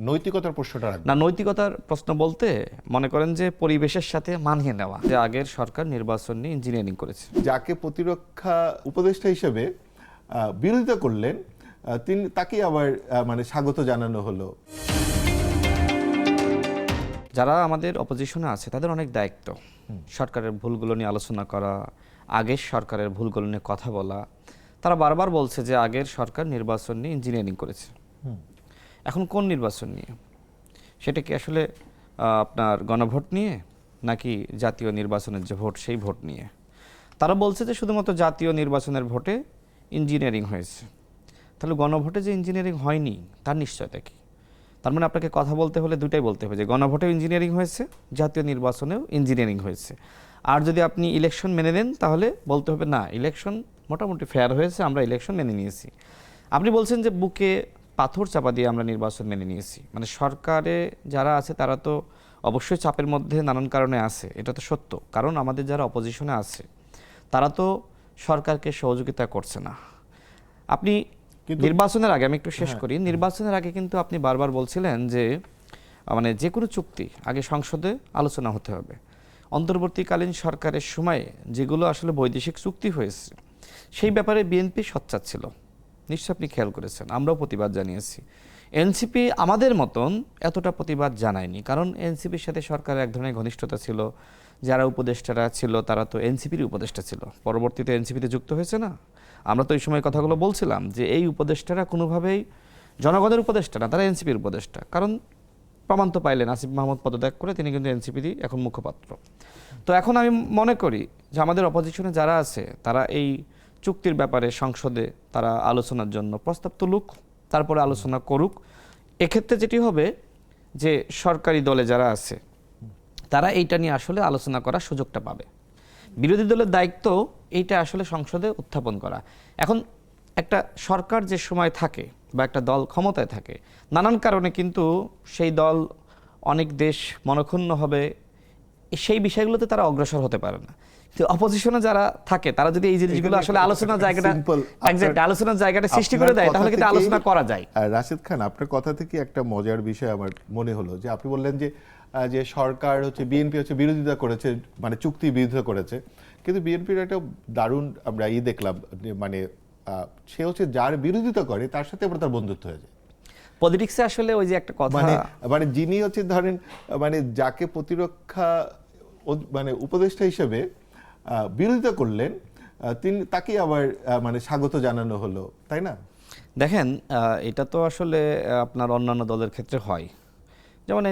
নৈতিকতার প্রশ্নটা রাখবেন না, নৈতিকতার প্রশ্ন বলতে মনে করেন যে পরিবেশের সাথে মানিয়ে নেওয়া, যে আগের সরকার নির্বাচন নিয়ে ইঞ্জিনিয়ারিং করেছে। যাকে প্রতিরক্ষা উপদেষ্টা হিসেবে বিরোধিতা করলেন তিনি তাকে আবার মানে স্বাগত জানানো হলো। যারা আমাদের অপোজিশনে আছে তাদের অনেক দায়িত্ব, সরকারের ভুলগুলো নিয়ে আলোচনা করা, আগের সরকারের ভুলগুলো নিয়ে কথা বলা। তারা বারবার বলছে যে আগের সরকার নির্বাচন নিয়ে ইঞ্জিনিয়ারিং করেছে। এখন কোন নির্বাচন নিয়ে? সেটা কি আসলে আপনার গণভোট নিয়ে, নাকি জাতীয় নির্বাচনের যে ভোট সেই ভোট নিয়ে? তারা বলছে যে শুধুমাত্র জাতীয় নির্বাচনের ভোটে ইঞ্জিনিয়ারিং হয়েছে। তাহলে গণভোটে যে ইঞ্জিনিয়ারিং হয়নি তার নিশ্চয়তা কি? তার মানে আপনাকে কথা বলতে হলে দুটাই বলতে হবে, যে গণভোটেও ইঞ্জিনিয়ারিং হয়েছে, জাতীয় নির্বাচনেও ইঞ্জিনিয়ারিং হয়েছে। আর যদি আপনি ইলেকশন মেনে নেন তাহলে বলতে হবে না, ইলেকশন মোটামুটি ফেয়ার হয়েছে, আমরা ইলেকশন মেনে নিয়েছি। আপনি বলছেন যে বুকে পাথর চাপা দিয়ে আমরা নির্বাচন মেনে নিয়েছি, মানে সরকারে যারা আছে তারা তো অবশ্যই চাপের মধ্যে নানান কারণে আছে, এটা তো সত্য। কারণ আমাদের যারা অপোজিশনে আছে তারা তো সরকারকে সহযোগিতা করছে না। আপনি নির্বাচনের আগে, আমি একটু শেষ করি, নির্বাচনের আগে কিন্তু আপনি বারবার বলছিলেন যে মানে যে কোনো চুক্তি আগে সংসদে আলোচনা হতে হবে। অন্তর্বর্তীকালীন সরকারের সময়ে যেগুলো আসলে বৈদেশিক চুক্তি হয়েছে সেই ব্যাপারে বিএনপি সোচ্চার ছিল, নিশ্চয় আপনি খেয়াল করেছেন। আমরাও প্রতিবাদ জানিয়েছি। এনসিপি আমাদের মতন এতটা প্রতিবাদ জানায়নি, কারণ এনসিপির সাথে সরকারের এক ধরনের ঘনিষ্ঠতা ছিল। যারা উপদেষ্টারা ছিল তারা তো এনসিপির উপদেষ্টা ছিল, পরবর্তীতে এনসিপিতে যুক্ত হয়েছে না। আমরা তো এই সময় কথাগুলো বলছিলাম যে এই উপদেষ্টারা কোনোভাবেই জনগণের উপদেষ্টা না, তারা এনসিপির উপদেষ্টা। কারণ প্রমাণ তো পাইলেন, আসিফ মাহমুদ পদত্যাগ করে তিনি কিন্তু এনসিপিরই এখন মুখপাত্র। তো এখন আমি মনে করি যে আমাদের অপোজিশনে যারা আছে তারা এই চুক্তির ব্যাপারে সংসদে তারা আলোচনার জন্য প্রস্তাব তুলুক, তারপরে আলোচনা করুক। এক্ষেত্রে যেটি হবে যে সরকারি দলে যারা আছে তারা এইটা নিয়ে আসলে আলোচনা করার সুযোগটা পাবে। বিরোধী দলের দায়িত্ব এইটা আসলে সংসদে উত্থাপন করা। এখন একটা সরকার যে সময় থাকে বা একটা দল ক্ষমতায় থাকে, নানান কারণে কিন্তু সেই দল অনেক দেশ মনক্ষুণ্ণ হবে, সেই বিষয়গুলোতে তারা অগ্রসর হতে পারে না। তো অপোজিশনে যারা থাকে তারা যদি এই জিনিসগুলো আসলে আলোচনার জায়গাটা সৃষ্টি করে দেয় তাহলে কিন্তু আলোচনা করা যায়। রাশেদ খান, আপনার কথা থেকে একটা মজার বিষয় আমার মনে হলো যে আপনি বললেন যে যে সরকার হচ্ছে বিএনপি হচ্ছে বিরোধিতা করেছে, মানে চুক্তি বিরোধিতা করেছে, কিন্তু বিএনপির একটা দারুণ আমরা দেখলাম, মানে সে হচ্ছে যার বিরোধিতা করে তার সাথে আবার তার বন্ধুত্ব হয়ে যায়। পলিটিক্সে আসলে ওই যে একটা কথা, মানে যিনি হচ্ছে ধরেন মানে যাকে প্রতিরক্ষা মানে উপদেষ্টা হিসেবে বিরোধিতা করলেন তিনি তাকে আবার মানে স্বাগত জানানো হলো, তাই না? দেখেন এটা তো আসলে আপনার অন্যান্য দলের ক্ষেত্রে হয়। যেমন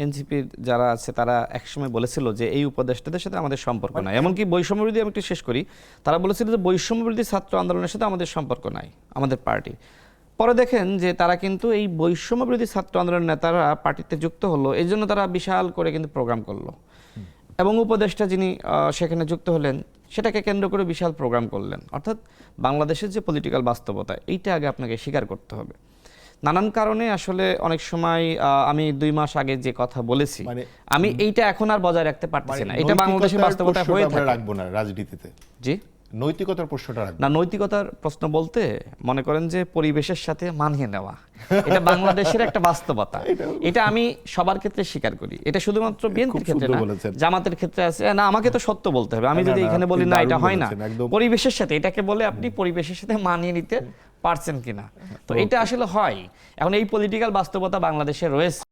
এনসিপির যারা আছে তারা একসময় বলেছিল যে এই উপদেষ্টাদের সাথে আমাদের সম্পর্ক নাই, এমনকি বৈষম্য বিরোধী, আমি একটু শেষ করি, তারা বলেছিল যে বৈষম্য বিরোধী ছাত্র আন্দোলনের সাথে আমাদের সম্পর্ক নাই আমাদের পার্টি। পরে দেখেন যে তারা কিন্তু এই বৈষম্য বিরোধী ছাত্র আন্দোলনের নেতারা পার্টিতে যুক্ত হলো, এই জন্য তারা বিশাল করে কিন্তু প্রোগ্রাম করলো, এবং উপদেষ্টা যিনি সেখানে যুক্ত হলেন সেটাকে কেন্দ্র করে বিশাল প্রোগ্রাম করলেন। অর্থাৎ বাংলাদেশের যে পলিটিক্যাল বাস্তবতা, এইটা আগে আপনাকে স্বীকার করতে হবে। নানান কারণে আসলে অনেক সময় আমি 2 মাস আগে যে কথা বলেছি আমি এইটা এখন আর বজায় রাখতে পারতেছি না, এটা বাংলাদেশের বাস্তবতা হয়ে থাকে। রাখবো না রাজনীতিতে, জি নৈতিকতার প্রশ্নটা রাখবো না, নৈতিকতার প্রশ্ন বলতে মনে করেন যে পরিবেশের সাথে মানিয়ে নেওয়া, এটা বাংলাদেশের একটা বাস্তবতা। এটা আমি সবার ক্ষেত্রে স্বীকার করি, এটা শুধুমাত্র বিএনপির ক্ষেত্রে না, জামাতের ক্ষেত্রে আছে না। আমাকে তো সত্য বলতে হবে, আমি যদি এখানে বলি না এটা হয় না, পরিবেশের সাথে, এটাকে বলে আপনি পরিবেশের সাথে মানিয়ে নিতে পারছেন কিনা, তো এটা আসলে হয়। এখন এই পলিটিক্যাল বাস্তবতা বাংলাদেশে রয়েছে।